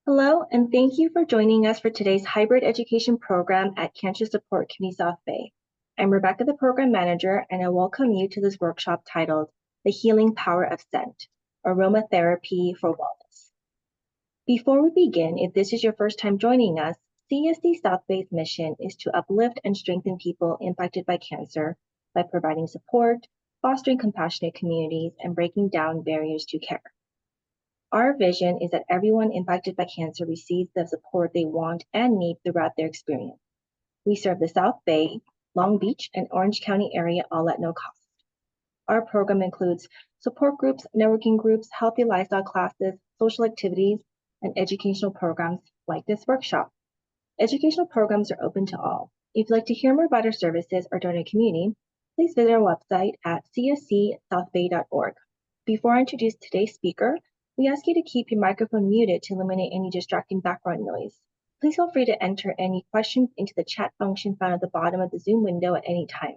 Hello, and thank you for joining us for today's hybrid education program at Cancer Support Community South Bay. I'm Rebecca, the program manager, and I welcome you to this workshop titled The Healing Power of Scent, Aromatherapy for Wellness. Before we begin, if this is your first time joining us, CSC South Bay's mission is to uplift and strengthen people impacted by cancer by providing support, fostering compassionate communities, and breaking down barriers to care. Our vision is that everyone impacted by cancer receives the support they want and need throughout their experience. We serve the South Bay, Long Beach, and Orange County area all at no cost. Our program includes support groups, networking groups, healthy lifestyle classes, social activities, and educational programs like this workshop. Educational programs are open to all. If you'd like to hear more about our services or join our community, please visit our website at cscsouthbay.org. Before I introduce today's speaker, we ask you to keep your microphone muted to eliminate any distracting background noise. Please feel free to enter any questions into the chat function found at the bottom of the Zoom window at any time.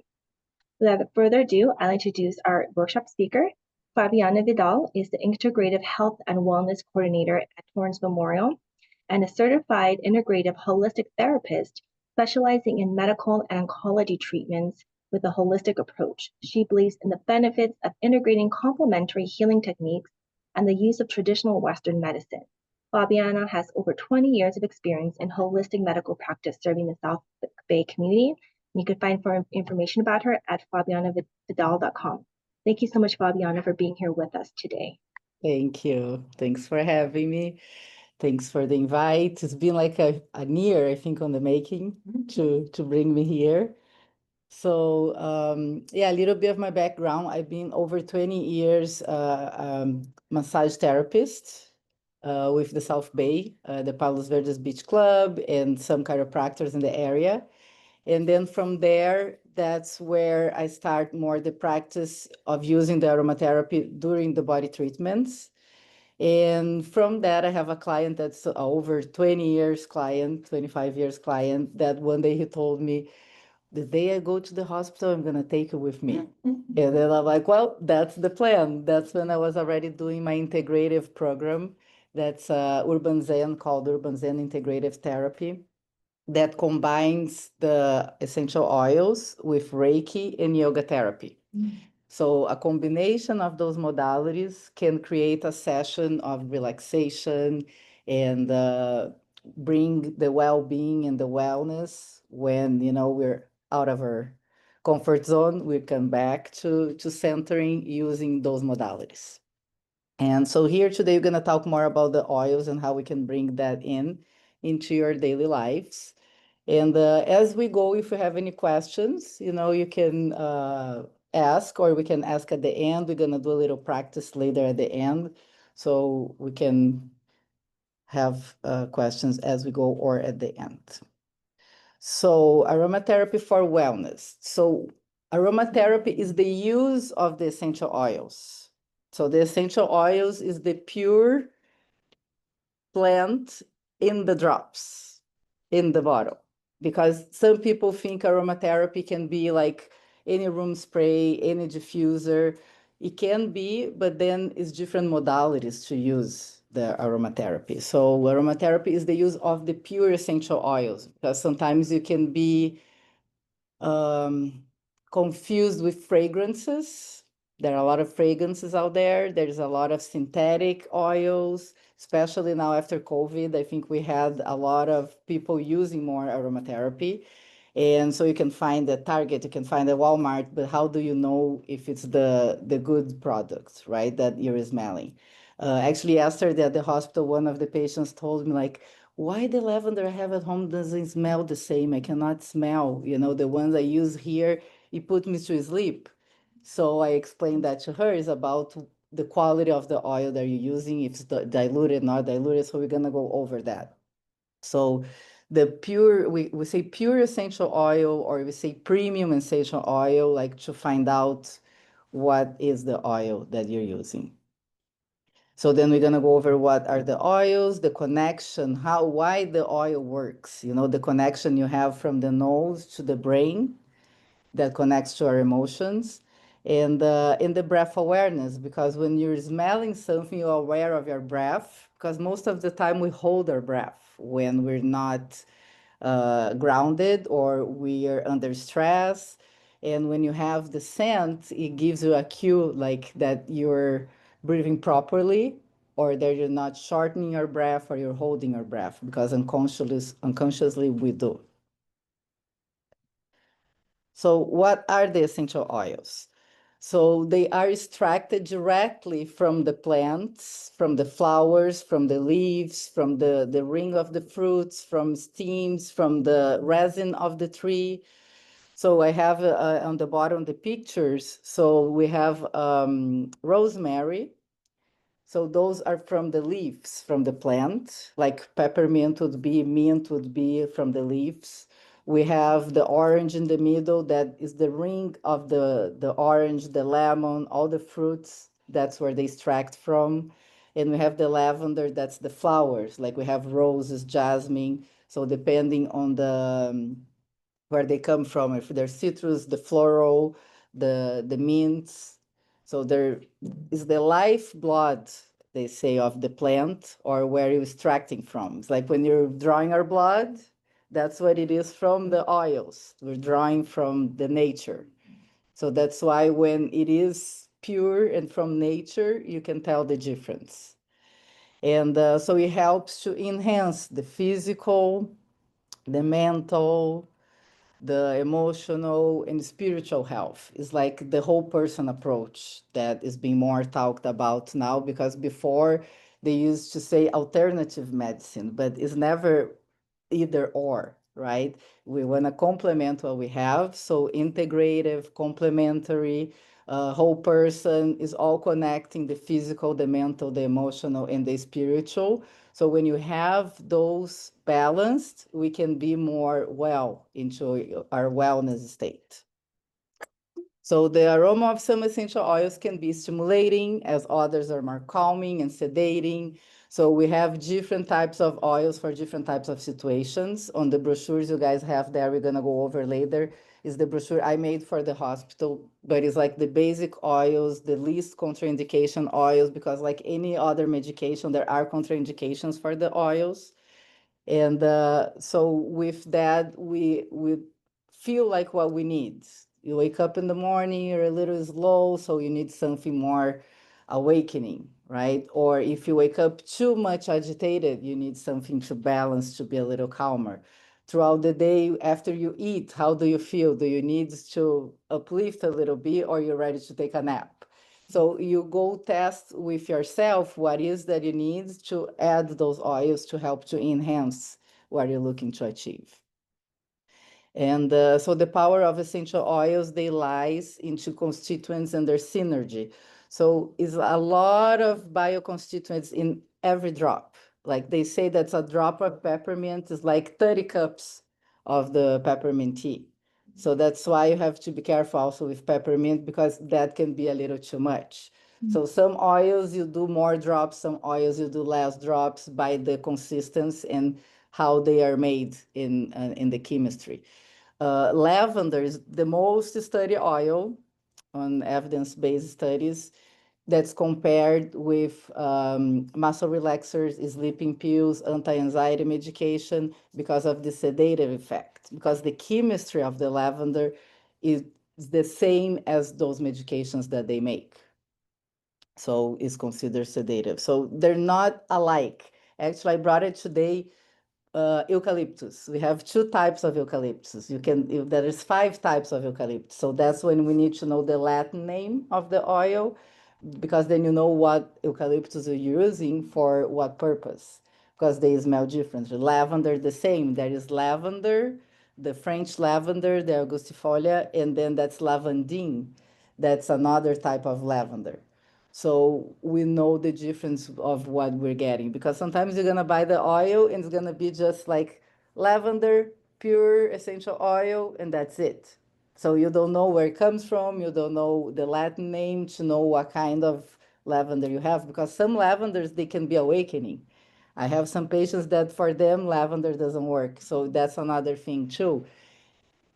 Without further ado, I'll introduce our workshop speaker. Fabiana Vidal is the Integrative Health and Wellness Coordinator at Torrance Memorial and a certified integrative holistic therapist specializing in medical and oncology treatments with a holistic approach. She believes in the benefits of integrating complementary healing techniques and the use of traditional Western medicine. Fabiana has over 20 years of experience in holistic medical practice serving the South Bay community. You can find more information about her at fabianavidal.com. Thank you so much, Fabiana, for being here with us today. Thank you. Thanks for having me. Thanks for the invite. It's been like a year, I think, on the making to bring me here. So yeah, a little bit of my background. I've been over 20 years massage therapist with the South Bay, the Palos Verdes Beach Club, and some chiropractors in the area. And then from there, that's where I start more the practice of using the aromatherapy during the body treatments. And from that, I have a client that's over 20 years client, 25 years client, that one day he told me, the day I go to the hospital, I'm going to take you with me. And then I'm like, well, that's the plan. That's when I was already doing my integrative program. That's Urban Zen, called Urban Zen Integrative Therapy, that combines the essential oils with Reiki and yoga therapy. So a combination of those modalities can create a session of relaxation and bring the well-being and the wellness when, we're out of our comfort zone. We come back to centering using those modalities. And so here today, we're going to talk more about the oils and how we can bring that into your daily lives. And as we go, if you have any questions, you can ask, or we can ask at the end. We're going to do a little practice later at the end, so we can have questions as we go or at the end. So aromatherapy for wellness. So aromatherapy is the use of the essential oils. So the essential oils is the pure plant in the drops, in the bottle. Because some people think aromatherapy can be like any room spray, any diffuser. It can be, but then it's different modalities to use the aromatherapy. So aromatherapy is the use of the pure essential oils, because sometimes you can be confused with fragrances. There are a lot of fragrances out there. There's a lot of synthetic oils, especially now after COVID. I think we had a lot of people using more aromatherapy. And so you can find at Target, you can find at Walmart, but how do you know if it's the good product, right, that you're smelling? Actually, yesterday at the hospital, one of the patients told me, like, why the lavender I have at home doesn't smell the same? I cannot smell, the ones I use here, it put me to sleep. So I explained that to her. Is about the quality of the oil that you're using, if it's diluted, not diluted. So we're going to go over that. So the pure, we say pure essential oil, or we say premium essential oil, like to find out what is the oil that you're using. So then we're going to go over what are the oils, the connection, why the oil works, the connection you have from the nose to the brain that connects to our emotions. And in the breath awareness, because when you're smelling something, you're aware of your breath, because most of the time we hold our breath when we're not grounded or we are under stress. And when you have the scent, it gives you a cue like that you're breathing properly or that you're not shortening your breath or you're holding your breath, because unconsciously we do. So what are the essential oils? So they are extracted directly from the plants, from the flowers, from the leaves, from the ring of the fruits, from stems, from the resin of the tree. So I have on the bottom the pictures. So we have rosemary. So those are from the leaves, from the plant, like peppermint would be, mint would be from the leaves. We have the orange in the middle, that is the ring of the orange, the lemon, all the fruits, that's where they extract from. And we have the lavender, that's the flowers, like we have roses, jasmine. So depending on the where they come from, if they're citrus, the floral, the mints. So there is the lifeblood, they say, of the plant, or where you're extracting from. It's like when you're drawing our blood, that's what it is from the oils. We're drawing from the nature. So that's why when it is pure and from nature, you can tell the difference. And so it helps to enhance the physical, the mental, the emotional and spiritual health. Is like the whole person approach that is being more talked about now, because before they used to say alternative medicine, but it's never either or, right? We want to complement what we have. So integrative, complementary, whole person is all connecting the physical, the mental, the emotional, and the spiritual. So when you have those balanced, we can be more well into our wellness state. So the aroma of some essential oils can be stimulating, as others are more calming and sedating. So we have different types of oils for different types of situations. On the brochures you guys have there, we're gonna go over later, is the brochure I made for the hospital, but it's like the basic oils, the least contraindication oils, because like any other medication, there are contraindications for the oils. And so with that, we feel like what we need. You wake up in the morning, you're a little slow, so you need something more awakening, right? Or if you wake up too much agitated, you need something to balance, to be a little calmer. Throughout the day, after you eat, how do you feel? Do you need to uplift a little bit, or you're ready to take a nap? So you go test with yourself what is that you need to add those oils to help to enhance what you're looking to achieve. And so the power of essential oils, they lies into constituents and their synergy. So it's a lot of bioconstituents in every drop. Like they say that a drop of peppermint is like 30 cups of the peppermint tea. So that's why you have to be careful also with peppermint, because that can be a little too much. So some oils you do more drops, some oils you do less drops by the consistency and how they are made in the chemistry. Lavender is the most studied oil on evidence-based studies, that's compared with muscle relaxers, sleeping pills, anti-anxiety medication, because of the sedative effect, because the chemistry of the lavender is the same as those medications that they make. So it's considered sedative. So they're not alike. Actually, I brought it today, eucalyptus. We have two types of eucalyptus. There is 5 types of eucalyptus. So that's when we need to know the Latin name of the oil, because then you know what eucalyptus you're using for what purpose, because they smell differently. Lavender, the same. There is lavender, the French lavender, the Augustifolia, and then that's lavandin. That's another type of lavender. So we know the difference of what we're getting, because sometimes you're gonna buy the oil and it's gonna be just like lavender, pure essential oil, and that's it. So you don't know where it comes from, you don't know the Latin name to know what kind of lavender you have, because some lavenders, they can be awakening. I have some patients that for them lavender doesn't work. So that's another thing too.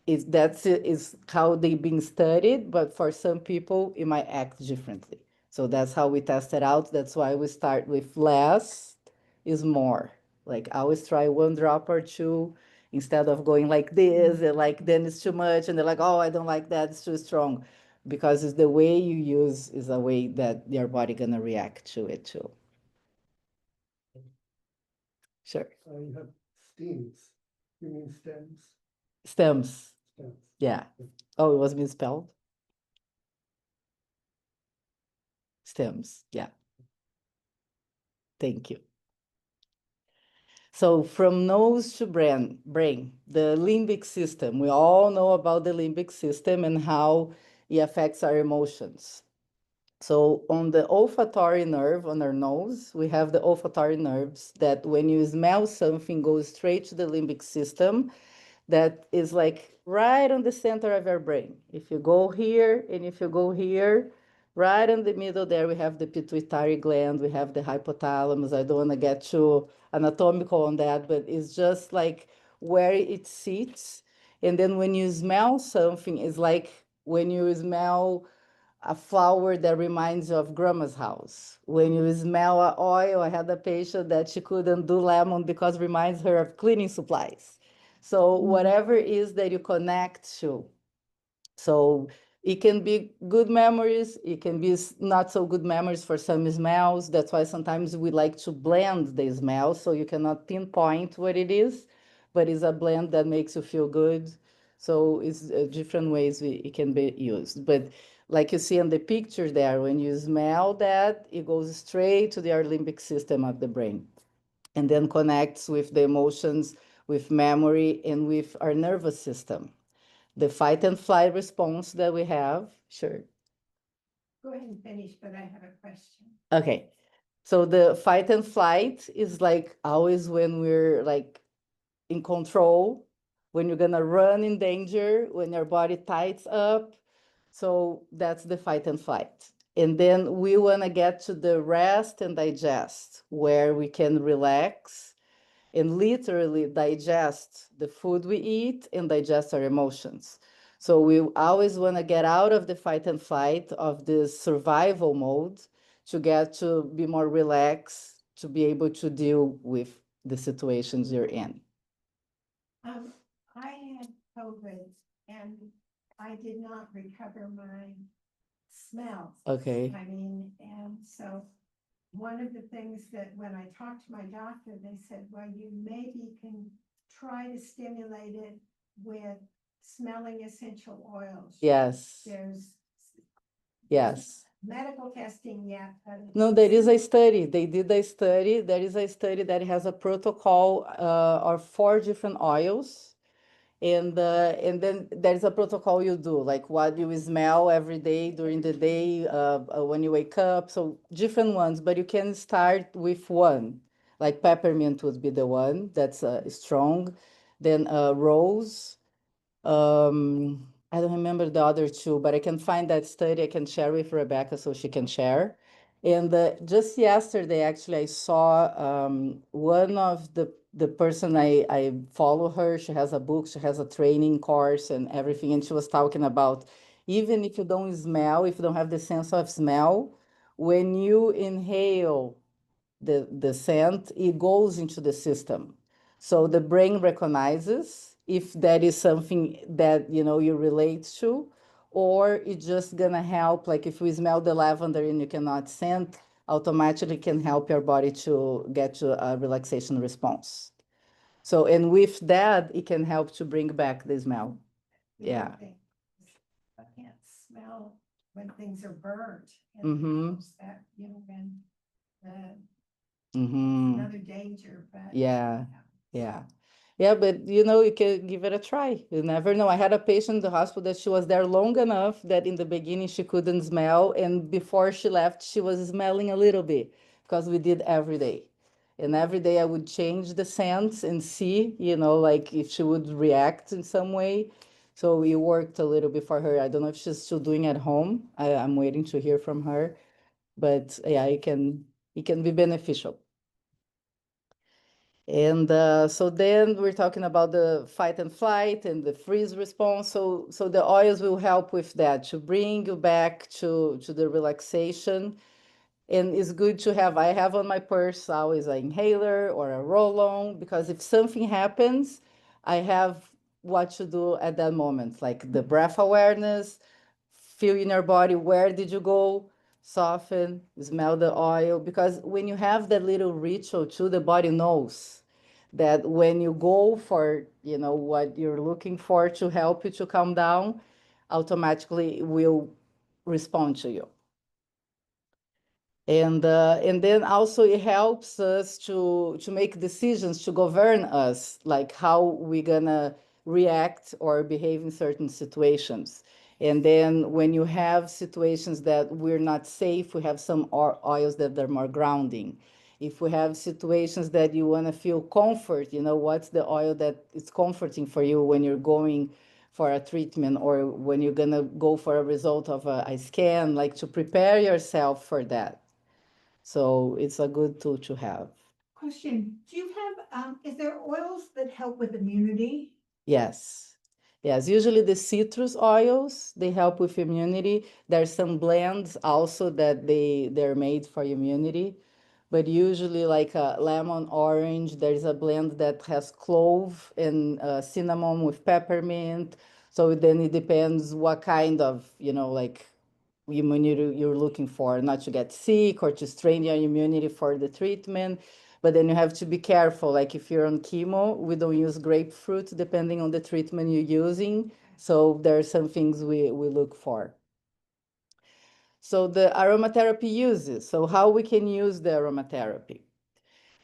is how they've been studied, but for some people it might act differently. So that's how we test it out. That's why we start with less is more. Like I always try one drop or two instead of going like this and like then it's too much and they're like, oh, I don't like that, it's too strong. Because it's the way you use is a way that your body gonna react to it too. Sure. You have steams. You mean stems? Stems. Stems. Yeah. Oh, it was misspelled. Stems. Yeah. Thank you. So from nose to brain, the limbic system, we all know about the limbic system and how it affects our emotions. So on the olfactory nerve on our nose, we have the olfactory nerves that when you smell something goes straight to the limbic system that is like right on the center of your brain. If you go here and if you go here, right in the middle there, we have the pituitary gland, we have the hypothalamus. I don't want to get too anatomical on that, but it's just like where it sits. And then when you smell something, it's like when you smell a flower that reminds you of grandma's house. When you smell a oil, I had a patient that she couldn't do lemon because it reminds her of cleaning supplies. So whatever it is that you connect to. So it can be good memories, it can be not so good memories for some smells. That's why sometimes we like to blend the smells so you cannot pinpoint what it is, but it's a blend that makes you feel good. So it's different ways it can be used. But like you see in the picture there, when you smell that, it goes straight to the limbic system of the brain and then connects with the emotions, with memory, and with our nervous system. The fight and flight response that we have. Sure. Go ahead and finish, but I have a question. Okay. So the fight and flight is like always when we're like in control, when you're gonna run in danger, when your body tightens up. So that's the fight and flight. And then we wanna get to the rest and digest, where we can relax and literally digest the food we eat and digest our emotions. So we always want to get out of the fight and flight of this survival mode to get to be more relaxed, to be able to deal with the situations you're in. I had COVID and I did not recover my smell. Okay. I mean, and so one of the things that when I talked to my doctor, they said, well, you maybe can try to stimulate it with smelling essential oils. Yes. There's Yes. medical testing yet. No, there is a study. They did a study. There is a study that has a protocol of 4 different oils. And then there's a protocol you do, like what you smell every day during the day when you wake up. So different ones, but you can start with one. Like peppermint would be the one that's strong. Then rose. I don't remember the other two, but I can find that study. I can share with Rebecca so she can share. And just yesterday, actually, I saw one of the person I follow her. She has a book, she has a training course and everything. And she was talking about even if you don't smell, if you don't have the sense of smell, when you inhale the scent, it goes into the system. So the brain recognizes if that is something that you relate to, or it's just gonna help. Like if we smell the lavender and you cannot scent, automatically can help your body to get to a relaxation response. So and with that, it can help to bring back the smell. Yeah. I can't smell when things are burnt. Mm-hmm. That, when Mm-hmm. another danger, but. Yeah. Yeah. Yeah, but you can give it a try. You never know. I had a patient in the hospital that she was there long enough that in the beginning she couldn't smell, and before she left, she was smelling a little bit because we did every day. And every day I would change the scents and see, like if she would react in some way. So it worked a little bit for her. I don't know if she's still doing at home. I'm waiting to hear from her. But yeah, it can be beneficial. And so then we're talking about the fight and flight and the freeze response. So the oils will help with that, to bring you back to the relaxation. And it's good to have, I have on my purse always an inhaler or a roll-on, because if something happens, I have what to do at that moment, like the breath awareness, feel in your body, where did you go, soften, smell the oil. Because when you have that little ritual too, the body knows that when you go for, what you're looking for to help you to calm down, automatically it will respond to you. And then also it helps us to make decisions, to govern us, like how we're gonna react or behave in certain situations. And then when you have situations that we're not safe, we have some oils that are more grounding. If we have situations that you want to feel comfort, what's the oil that is comforting for you when you're going for a treatment, or when you're gonna go for a result of a scan, like to prepare yourself for that. So it's a good tool to have. Question, do you have, is there oils that help with immunity? Yes. Yes, usually the citrus oils, they help with immunity. There's some blends also that they're made for immunity. But usually like a lemon orange, there's a blend that has clove and cinnamon with peppermint. So then it depends what kind of, like immunity you're looking for, not to get sick or to strain your immunity for the treatment. But then you have to be careful. Like if you're on chemo, we don't use grapefruit depending on the treatment you're using. So there are some things we look for. So the aromatherapy uses. So how we can use the aromatherapy?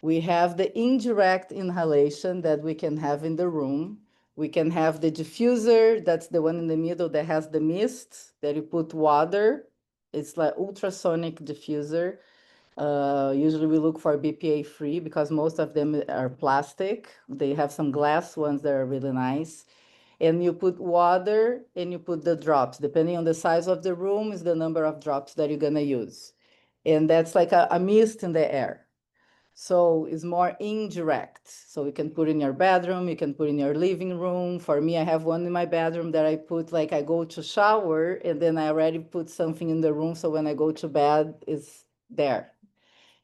We have the indirect inhalation that we can have in the room. We can have the diffuser, that's the one in the middle that has the mist that you put water. It's like ultrasonic diffuser. Usually we look for BPA free because most of them are plastic. They have some glass ones that are really nice. And you put water and you put the drops. Depending on the size of the room is the number of drops that you're gonna use. And that's like a mist in the air. So it's more indirect. So you can put in your bedroom, you can put in your living room. For me, I have one in my bedroom that I put, like I go to shower and then I already put something in the room. So when I go to bed, it's there.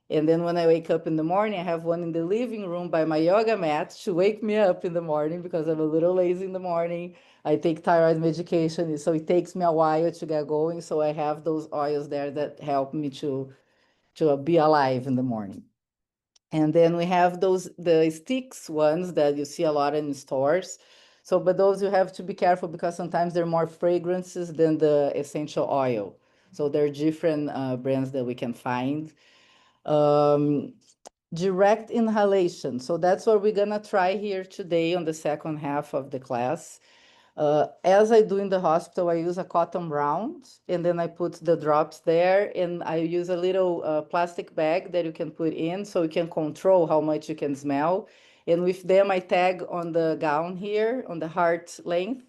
And then when I wake up in the morning, I have one in the living room by my yoga mat to wake me up in the morning because I'm a little lazy in the morning. I take thyroid medication, so it takes me a while to get going. So I have those oils there that help me to be alive in the morning. And then we have the sticks ones that you see a lot in stores. So, but those you have to be careful because sometimes they're more fragrances than the essential oil. So there are different brands that we can find. Um, direct inhalation. So that's what we're gonna try here today on the second half of the class. As I do in the hospital, I use a cotton round and then I put the drops there, and I use a little plastic bag that you can put in so you can control how much you can smell. And with them, I tag on the gown here on the heart length.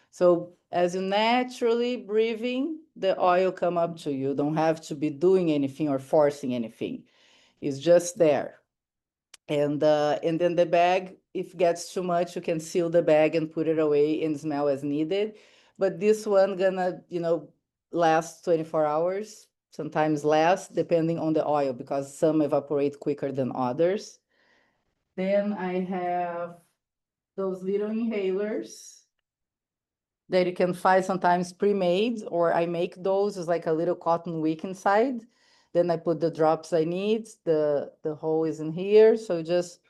So as you naturally breathing, the oil come up to you. You don't have to be doing anything or forcing anything. It's just there. And then the bag, if it gets too much, you can seal the bag and put it away and smell as needed. But this one gonna, last 24 hours, sometimes less, depending on the oil, because some evaporate quicker than others. Then I have those little inhalers that you can find sometimes pre-made, or I make those as like a little cotton wick inside. Then I put the drops I need. The hole is in here, so just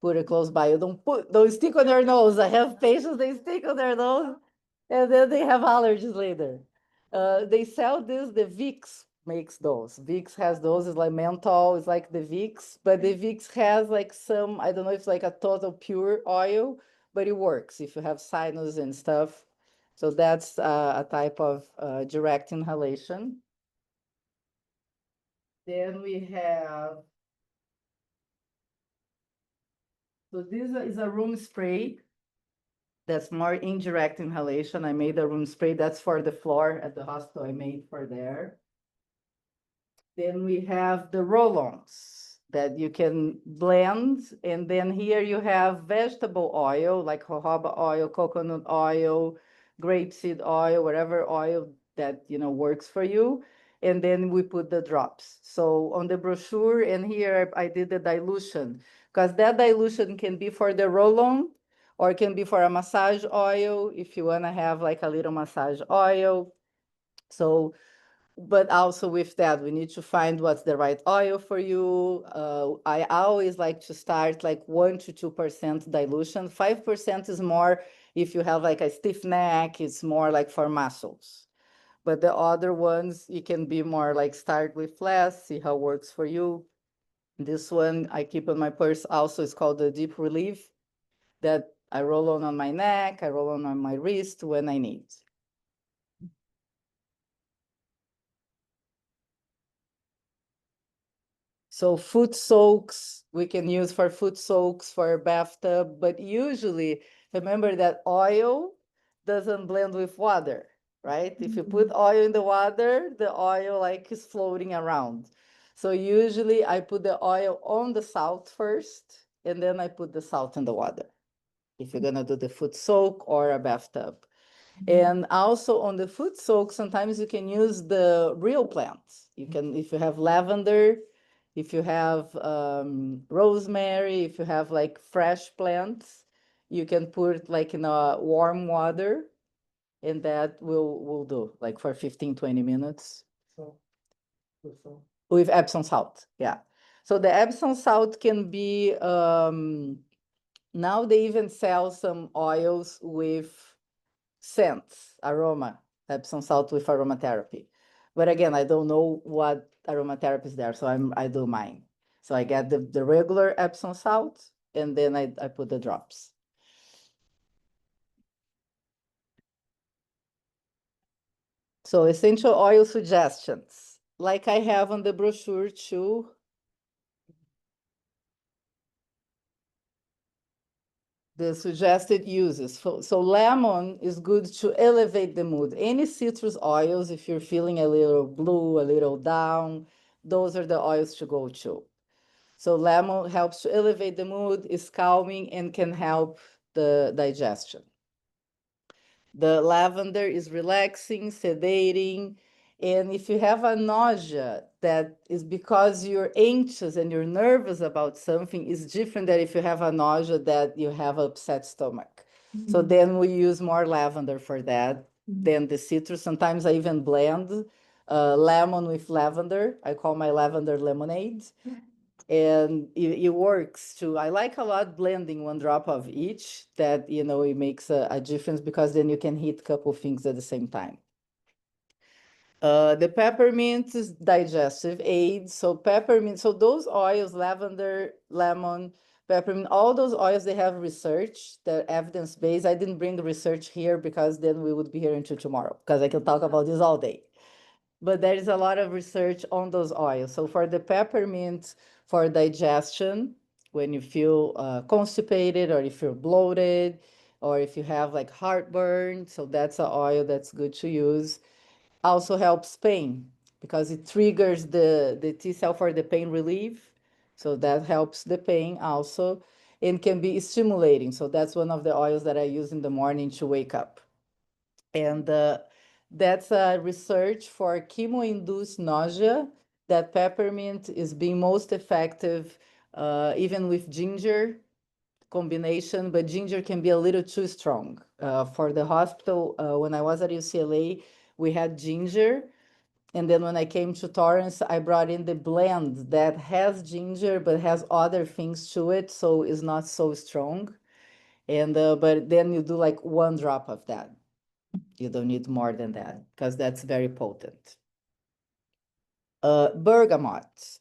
put it close by. You don't stick on their nose. I have patients, they stick on their nose and then they have allergies later. They sell this, the Vicks makes those. Vicks has those, it's like menthol, it's like the Vicks, but the Vicks has like some, I don't know if it's like a total pure oil, but it works if you have sinus and stuff. So that's a type of direct inhalation. Then we have, so this is a room spray. That's more indirect inhalation. I made a room spray. That's for the floor at the hospital. I made for there. Then we have the roll-ons. that you can blend. And then here you have vegetable oil, like jojoba oil, coconut oil, grapeseed oil, whatever oil that, works for you. And then we put the drops. So on the brochure, and here I did the dilution, because that dilution can be for the roll-on, or it can be for a massage oil, if you want to have like a little massage oil. So, but also with that, we need to find what's the right oil for you. I always like to start like 1 to 2% dilution. 5% is more if you have like a stiff neck, it's more like for muscles. But the other ones, you can be more like start with less, see how it works for you. This one I keep in my purse also is called the Deep Relief, that I roll on my neck, I roll on my wrist when I need. So foot soaks, we can use for foot soaks, for a bathtub, but usually remember that oil doesn't blend with water, right? If you put oil in the water, the oil like is floating around. So usually I put the oil on the salt first, and then I put the salt in the water, if you're gonna do the foot soak or a bathtub. And also on the foot soak, sometimes you can use the real plants. You can, if you have lavender, if you have rosemary, if you have like fresh plants, you can put it like in a warm water, and that will do like for 15-20 minutes. So, so. With Epsom salt, yeah. So the Epsom salt can be, now they even sell some oils with scents, aroma, Epsom salt with aromatherapy. But again, I don't know what aromatherapy is there, so I do mine. So I get the regular Epsom salt, and then I put the drops. So essential oil suggestions, like I have on the brochure too. The suggested uses. So lemon is good to elevate the mood. Any citrus oils, if you're feeling a little blue, a little down, those are the oils to go to. So lemon helps to elevate the mood, is calming, and can help the digestion. The lavender is relaxing, sedating. And if you have a nausea that is because you're anxious and you're nervous about something, is different than if you have a nausea that you have upset stomach. So then we use more lavender for that than the citrus. Sometimes I even blend lemon with lavender. I call my lavender lemonade. And it works too. I like a lot blending 1 drop of each, that, it makes a difference, because then you can hit a couple things at the same time. The peppermint is digestive aid. So peppermint, so those oils, lavender, lemon, peppermint, all those oils, they have research, they're evidence-based. I didn't bring the research here because then we would be here until tomorrow, because I can talk about this all day. But there is a lot of research on those oils. So for the peppermint, for digestion, when you feel constipated, or if you're bloated, or if you have like heartburn, so that's an oil that's good to use. Also helps pain, because it triggers the T cell for the pain relief. So that helps the pain also, and can be stimulating. So that's one of the oils that I use in the morning to wake up. And that's a research for chemo-induced nausea, that peppermint is being most effective, even with ginger combination, but ginger can be a little too strong. For the hospital, when I was at UCLA, we had ginger. And then when I came to Torrance, I brought in the blend that has ginger, but has other things to it, so it's not so strong. And but then you do like 1 drop of that. You don't need more than that, because that's very potent. Bergamot.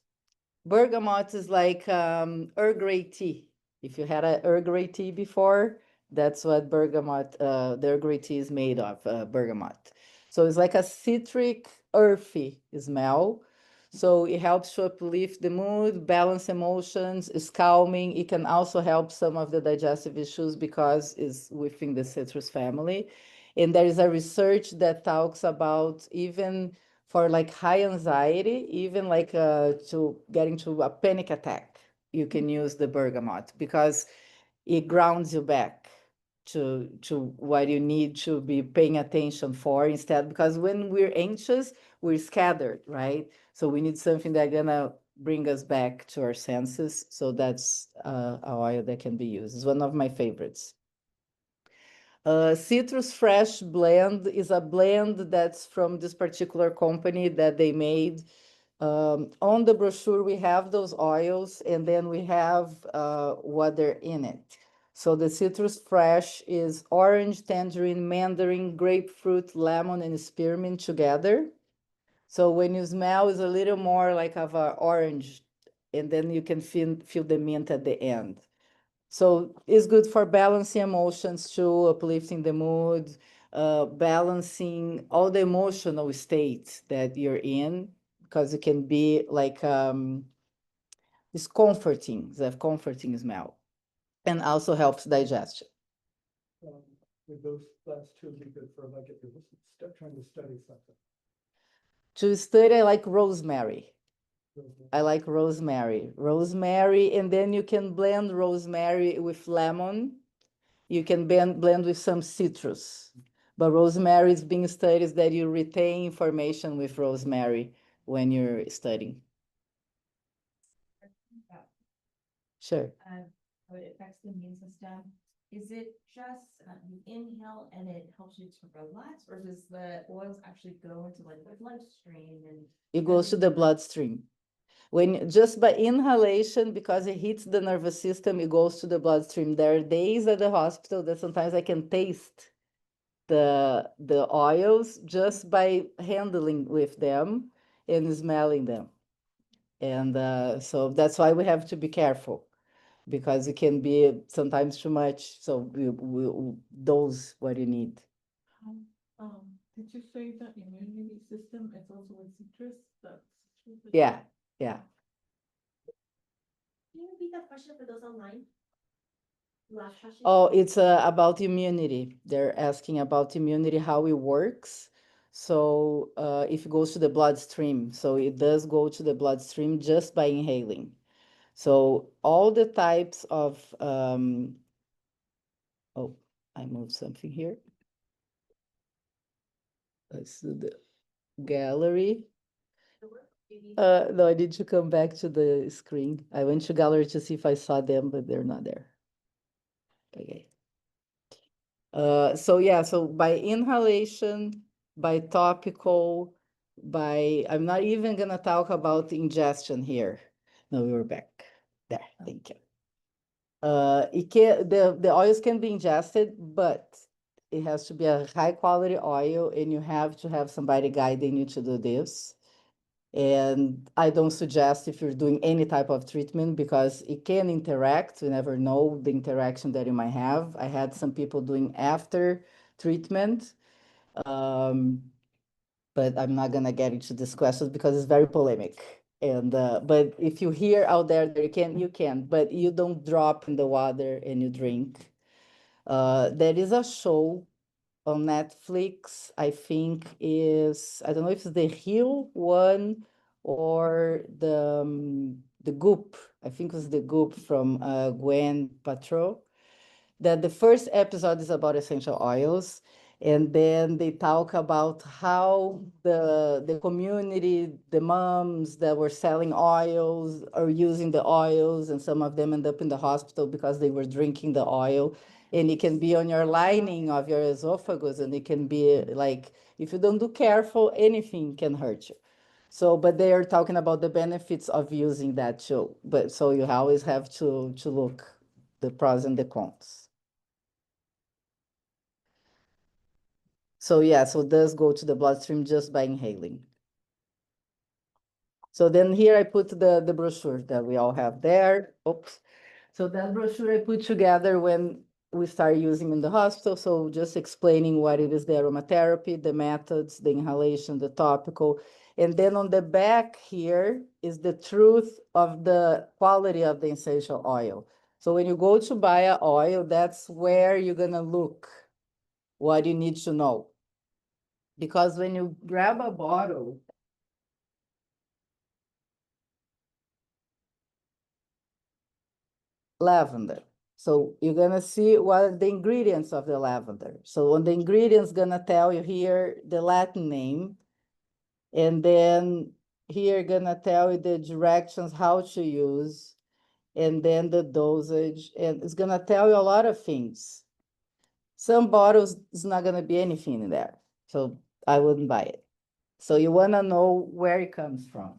Bergamot is like Earl Grey tea. If you had a Earl Grey tea before, that's what bergamot, the Earl Grey tea is made of, bergamot. So it's like a citric, earthy smell. So it helps to uplift the mood, balance emotions, is calming. It can also help some of the digestive issues, because it's within the citrus family. And there is a research that talks about even for like high anxiety, even like to get into a panic attack. You can use the bergamot because it grounds you back to what you need to be paying attention for instead. Because when we're anxious, we're scattered, right? So we need something that's gonna bring us back to our senses. So that's a oil that can be used. It's one of my favorites. Citrus Fresh blend is a blend that's from this particular company that they made. On the brochure, we have those oils, and then we have what they're in it. So the Citrus Fresh is orange, tangerine, mandarin, grapefruit, lemon, and spearmint together. So when you smell, it's a little more like of a orange, and then you can feel the mint at the end. So it's good for balancing emotions too, uplifting the mood, balancing all the emotional states that you're in, because it can be like it's comforting, it's a comforting smell, and also helps digestion. Would those last two be good for like if you're trying to study something? To study, I like rosemary. I like rosemary. Rosemary, and then you can blend rosemary with lemon. You can blend with some citrus. But rosemary is being studied that you retain information with rosemary when you're studying. Sure. How it affects the immune system. Is it just you inhale and it helps you to relax, or does the oils actually go into like the bloodstream and It goes to the bloodstream. When just by inhalation, because it hits the nervous system, it goes to the bloodstream. There are days at the hospital that sometimes I can taste the oils just by handling with them and smelling them. And so that's why we have to be careful, because it can be sometimes too much. So we dose what you need. Did you say that immunity system is also with citrus? Yeah, yeah. can you repeat that question for those online? Last question. Oh, it's about immunity. They're asking about immunity, how it works. So if it goes to the bloodstream, so it does go to the bloodstream just by inhaling. So all the types of, oh, I moved something here. Let's do the gallery. No, I need to come back to the screen. I went to gallery to see if I saw them, but they're not there. Okay. So yeah, so by inhalation, by topical, I'm not even gonna talk about ingestion here. No, we were back. There, thank you. The oils can be ingested, but it has to be a high quality oil, and you have to have somebody guiding you to do this. And I don't suggest if you're doing any type of treatment, because it can interact. You never know the interaction that you might have. I had some people doing after treatment, but I'm not gonna get into this question because it's very polemic. And but if you hear out there that you can, but you don't drop in the water and you drink. There is a show on Netflix, I think I don't know if it's the Hill one or the Goop. I think it was the Goop from Gwen Patrol. That the first episode is about essential oils, and then they talk about how the community, the moms that were selling oils are using the oils, and some of them end up in the hospital because they were drinking the oil. And it can be on your lining of your esophagus, and it can be like, if you don't do careful, anything can hurt you. So, but they are talking about the benefits of using that too. But so you always have to look the pros and the cons. So yeah, so it does go to the bloodstream just by inhaling. So then here I put the brochure that we all have there. Oops. So that brochure I put together when we start using in the hospital. So just explaining what it is, the aromatherapy, the methods, the inhalation, the topical. And then on the back here is the truth of the quality of the essential oil. So when you go to buy an oil, that's where you're gonna look what you need to know. Because when you grab a bottle lavender. So you're gonna see what are the ingredients of the lavender. So on the ingredients, gonna tell you here the Latin name, and then here gonna tell you the directions how to use, and then the dosage, and it's gonna tell you a lot of things. Some bottles is not gonna be anything in there, so I wouldn't buy it. So you wanna know where it comes from.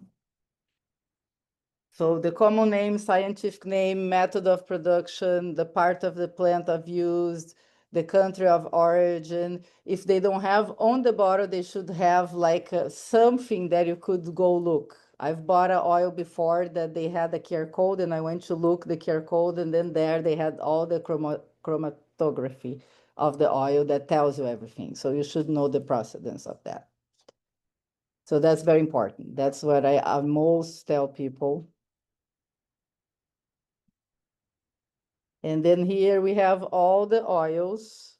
So the common name, scientific name, method of production, the part of the plant of use, the country of origin. If they don't have on the bottle, they should have like something that you could go look. I've bought an oil before that they had a QR code, and I went to look the QR code, and then there they had all the chromatography of the oil that tells you everything. So you should know the procedence of that. So that's very important. That's what I most tell people. And then here we have all the oils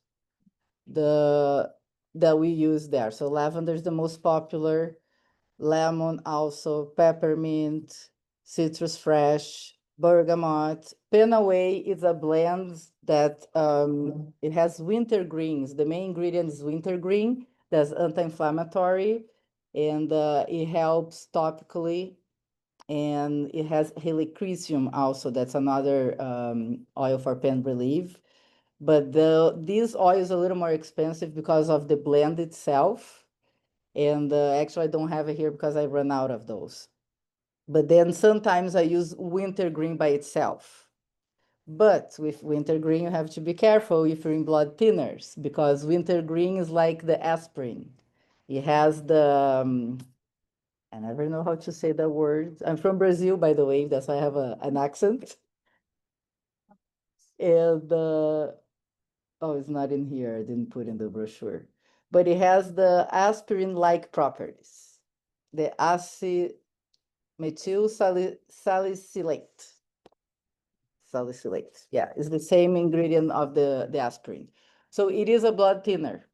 that we use there. So lavender is the most popular, lemon also, peppermint, citrus fresh, bergamot. Penaway is a blend that it has wintergreens. The main ingredient is wintergreen. That's anti-inflammatory, and it helps topically. And it has helichrysum also. That's another oil for pain relief. But this oil is a little more expensive because of the blend itself. And actually, I don't have it here because I run out of those. But then sometimes I use wintergreen by itself. But with wintergreen, you have to be careful if you're in blood thinners, because wintergreen is like the aspirin. It has the I never know how to say the word. I'm from Brazil, by the way, that's why I have an accent. And oh, it's not in here. I didn't put in the brochure. But it has the aspirin-like properties. The acemethyl salicylate. Salicylate. Yeah, it's the same ingredient of the aspirin. So it is a blood thinner.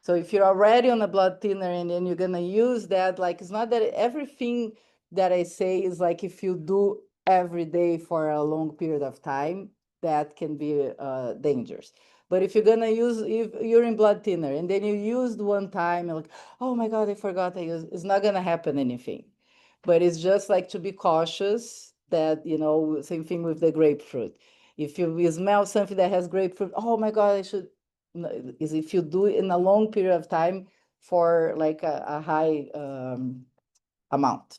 So if you're already on a blood thinner and then you're gonna use that, like it's not that everything that I say is like if you do every day for a long period of time, that can be dangerous. But if you're gonna use, if you're in blood thinner and then you used one time, you're like, oh my God, I forgot I used, it's not gonna happen anything. But it's just like to be cautious that, you know, same thing with the grapefruit. If you smell something that has grapefruit, oh my God, I should, is if you do it in a long period of time for like a high amount.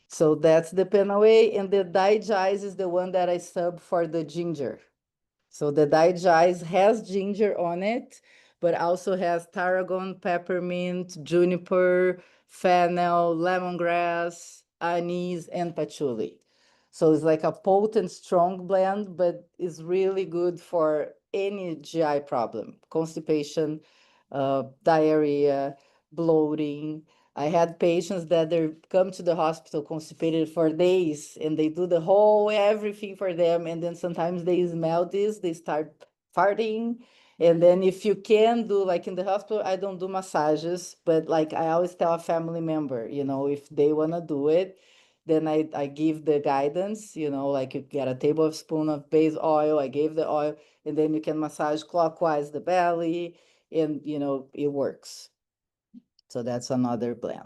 So that's the Penaway, and the Digest is the one that I sub for the ginger. So the Digest has ginger on it, but also has tarragon, peppermint, juniper, fennel, lemongrass, anise, and patchouli. So it's like a potent, strong blend, but it's really good for any GI problem, constipation, diarrhea, bloating. I had patients that they come to the hospital constipated for days, and they do the whole everything for them, and then sometimes they smell this, they start farting. And then if you can do, like in the hospital, I don't do massages, but like I always tell a family member, you know, if they want to do it, then I give the guidance, you know, like you get a tablespoon of base oil, I gave the oil, and then you can massage clockwise the belly, and you know, it works. So that's another blend.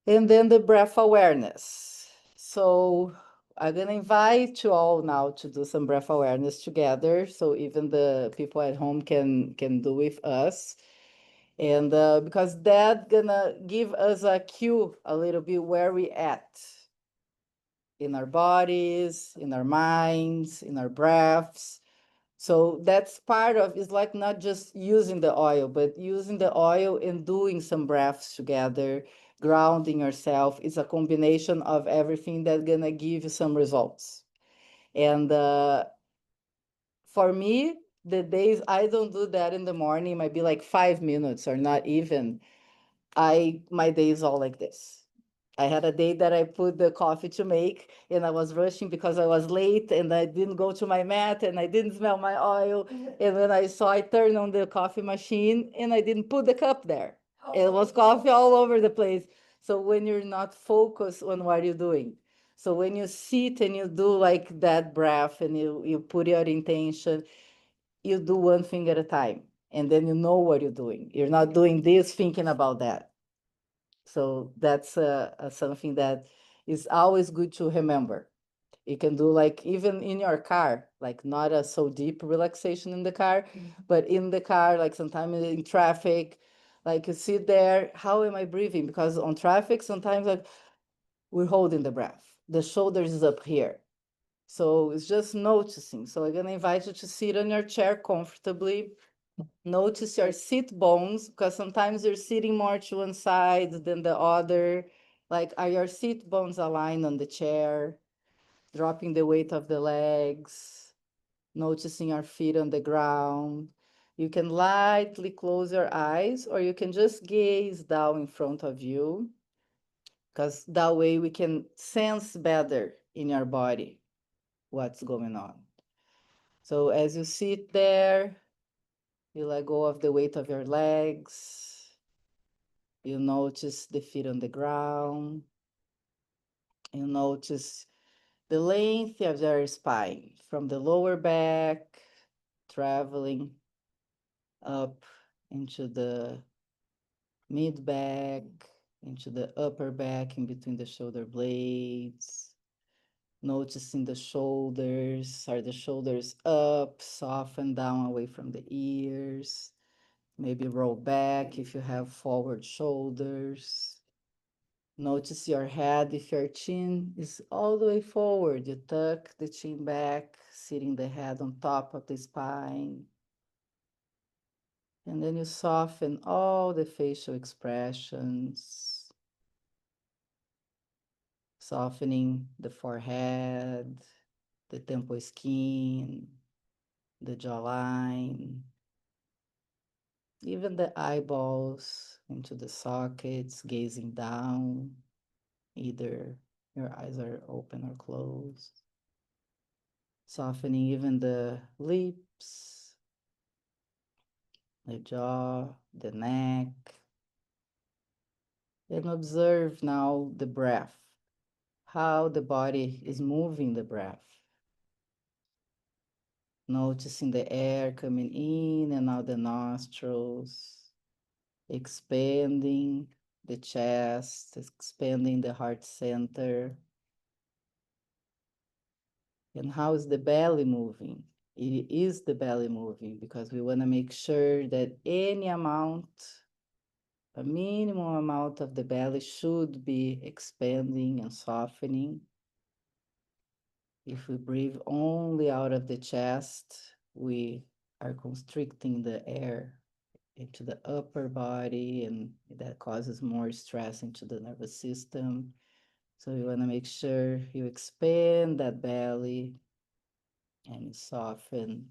And then the breath awareness. So I'm gonna invite you all now to do some breath awareness together. So even the people at home can do with us. And because that's gonna give us a cue a little bit where we at in our bodies, in our minds, in our breaths. So that's part of, it's like not just using the oil, but using the oil and doing some breaths together, grounding yourself. It's a combination of everything that's gonna give you some results. And for me, the days I don't do that in the morning, it might be like 5 minutes or not even. My day is all like this. I had a day that I put the coffee to make, and I was rushing because I was late, and I didn't go to my mat, and I didn't smell my oil. And when I saw, I turned on the coffee machine, and I didn't put the cup there. It was coffee all over the place. So when you're not focused on what you're doing. So when you sit and you do like that breath and you put your intention, you do one thing at a time, and then you know what you're doing. You're not doing this thinking about that. So that's something that is always good to remember. You can do like even in your car, like not a so deep relaxation in the car, but in the car, like sometimes in traffic, like you sit there, how am I breathing? Because on traffic, sometimes like we're holding the breath. The shoulders is up here. So it's just noticing. So I'm gonna invite you to sit on your chair comfortably. Notice your seat bones, because sometimes you're sitting more to one side than the other. Like, are your seat bones aligned on the chair? Dropping the weight of the legs, noticing your feet on the ground. You can lightly close your eyes, or you can just gaze down in front of you, because that way we can sense better in your body what's going on. So as you sit there, you let go of the weight of your legs. You notice the feet on the ground. You notice the length of your spine from the lower back, traveling up into the mid back, into the upper back, in between the shoulder blades. Noticing the shoulders. Are the shoulders up, soften down away from the ears? Maybe roll back if you have forward shoulders. Notice your head. If your chin is all the way forward, you tuck the chin back, sitting the head on top of the spine. And then you soften all the facial expressions, softening the forehead, the temple skin, the jawline, even the eyeballs into the sockets, gazing down. Either your eyes are open or closed. Softening even the lips, the jaw, the neck. And observe now the breath, how the body is moving the breath. Noticing the air coming in and out the nostrils, expanding the chest, expanding the heart center. And how is the belly moving? It is the belly moving because we want to make sure that any amount, a minimum amount of the belly should be expanding and softening. If we breathe only out of the chest, we are constricting the air into the upper body, and that causes more stress into the nervous system. So you want to make sure you expand that belly and soften.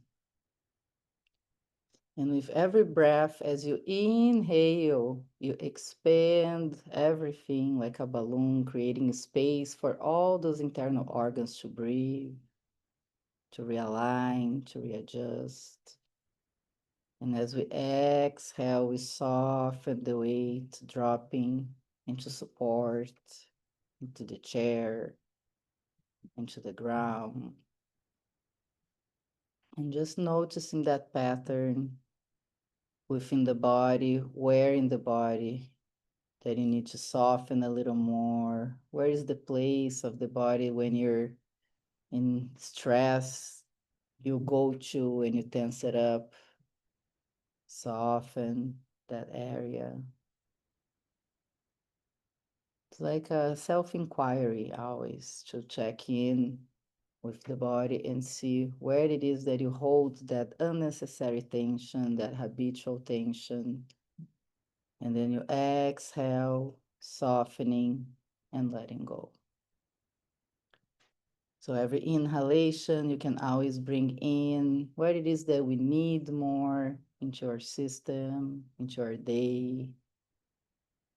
And with every breath, as you inhale, you expand everything like a balloon, creating space for all those internal organs to breathe, to realign, to readjust. And as we exhale, we soften the weight, dropping into support, into the chair, into the ground. And just noticing that pattern within the body, where in the body that you need to soften a little more. Where is the place of the body when you're in stress? You go to and you tense it up, soften that area. It's like a self-inquiry always to check in with the body and see where it is that you hold that unnecessary tension, that habitual tension. And then you exhale, softening and letting go. So every inhalation, you can always bring in what it is that we need more into our system, into our day,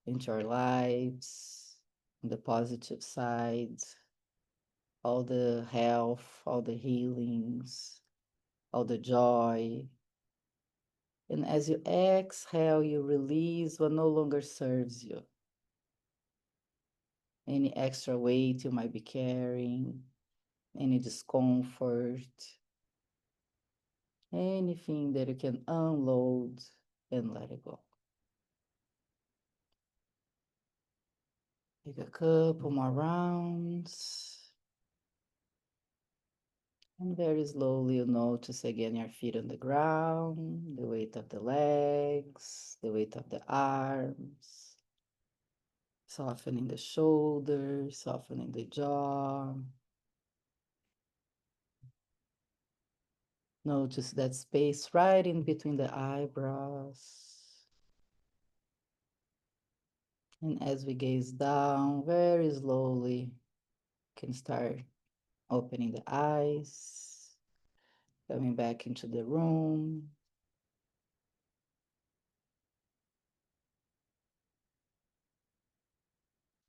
into our lives, on the positive side, all the health, all the healings, all the joy. And as you exhale, you release what no longer serves you. any extra weight you might be carrying, any discomfort, anything that you can unload and let it go. Take a couple more rounds. And very slowly you notice again your feet on the ground, the weight of the legs, the weight of the arms, softening the shoulders, softening the jaw. Notice that space right in between the eyebrows. And as we gaze down, very slowly, can start opening the eyes, coming back into the room.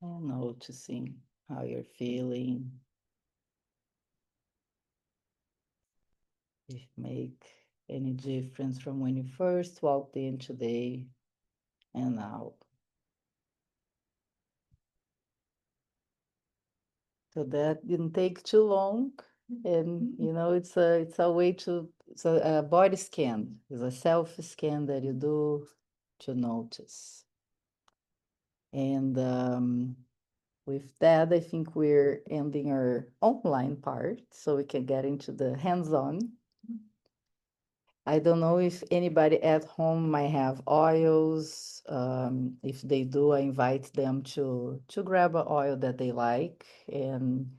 And noticing how you're feeling. If make any difference from when you first walked in today and now. So that didn't take too long. And you know, it's a way to, it's a body scan, it's a self-scan that you do to notice. And with that, I think we're ending our online part so we can get into the hands-on. I don't know if anybody at home might have oils. If they do, I invite them to grab an oil that they like and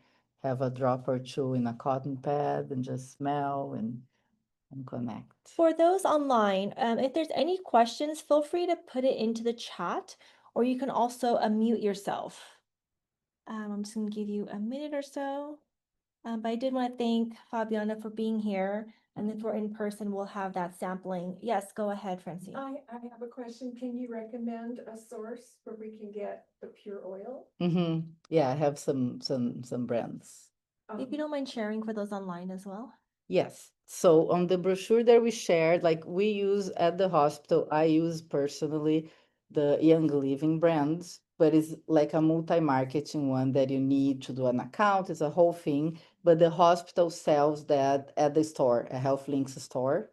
have a drop or two in a cotton pad and just smell and connect. For those online, if there's any questions, feel free to put it into the chat, or you can also unmute yourself. I'm just gonna give you a minute or so. But I did want to thank Fabiana for being here. And if we're in person, we'll have that sampling. Yes, go ahead, Francine. I have a question. Can you recommend a source where we can get the pure oil? Yeah, I have some brands. If you don't mind sharing for those online as well. Yes. So on the brochure that we shared, like we use at the hospital, I use personally the Young Living brands, but it's like a multi-marketing one that you need to do an account. It's a whole thing, but the hospital sells that at the store, a Health Links store.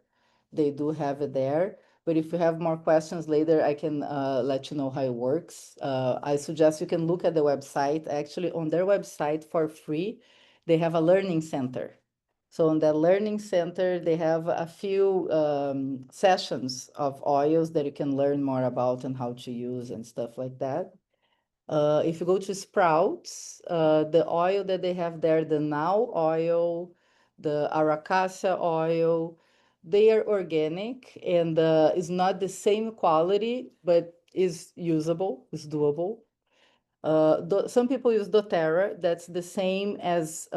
They do have it there. But if you have more questions later, I can let you know how it works. I suggest you can look at the website. Actually, on their website for free, they have a learning center. So in that learning center, they have a few sessions of oils that you can learn more about and how to use and stuff like that. If you go to Sprouts, the oil that they have there, the Now oil, the Aracacia oil, they are organic and it's not the same quality, but is usable, is doable. Some people use doTERRA, that's the same as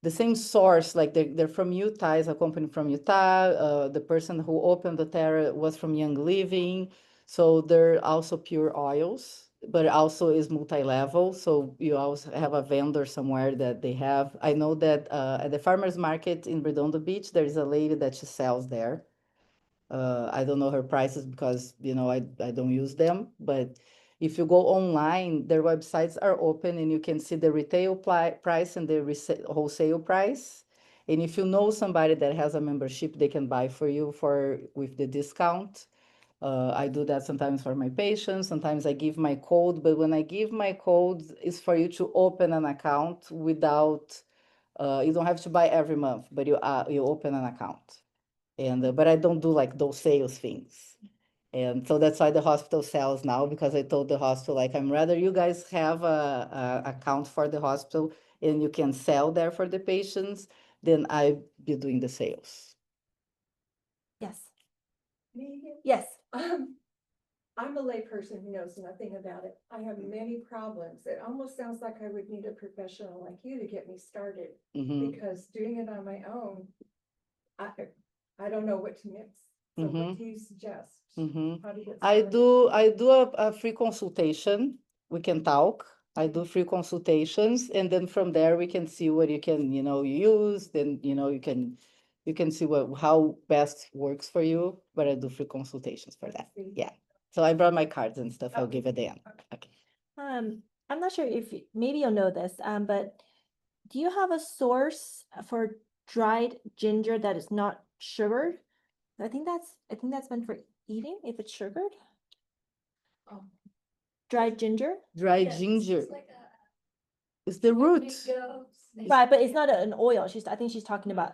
the same source, like they're from Utah, is a company from Utah. The person who opened doTERRA was from Young Living. So they're also pure oils, but it also is multi-level. So you also have a vendor somewhere that they have. I know that at the farmer's market in Redondo Beach, there is a lady that she sells there. I don't know her prices because, you know, I don't use them, but if you go online, their websites are open and you can see the retail price and the wholesale price. And if you know somebody that has a membership, they can buy for you with the discount. I do that sometimes for my patients. Sometimes I give my code, but when I give my code, it's for you to open an account without, you don't have to buy every month, but you open an account. And but I don't do like those sales things. And so that's why the hospital sells now, because I told the hospital, like, I'm rather you guys have a account for the hospital and you can sell there for the patients, than I be doing the sales. Yes. Me? Yes. I'm a layperson who knows nothing about it. I have many problems. It almost sounds like I would need a professional like you to get me started, because doing it on my own, I don't know what to mix. So what do you suggest? How to get I started? I do a free consultation. We can talk. I do free consultations, and then from there we can see what you can, you know, use. Then you can see how best works for you. But I do free consultations for that. Yeah. So I brought my cards and stuff. I'll give at the end. Okay. I'm not sure if maybe you'll know this, but do you have a source for dried ginger that is not sugared? I think that's meant for eating if it's sugared. Oh. Dried ginger. Dried ginger. It's the root. Right, but it's not an oil. I think she's talking about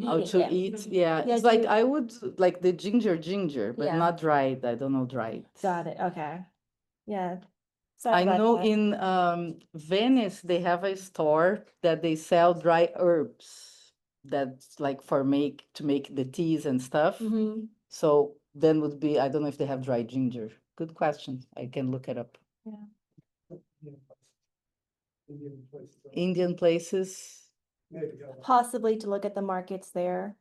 Oh, eating to it. eat, yeah. Yeah, It's like to- I would like the ginger, but Yeah. not dried. I don't know dried. Got it. Okay. Yeah. Sorry I about know that. in Venice they have a store that they sell dry herbs that's like to make the teas and stuff. Mhm. So then would be, I don't know if they have dried ginger. Good question. I can look it up. Indian places. Indian places. Maybe, yeah. Possibly to look at the markets there.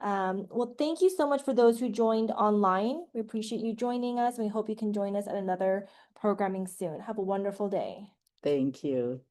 Well, thank you so much for those who joined online. We appreciate you joining us. We hope you can join us at another programming soon. Have a wonderful day. Thank you.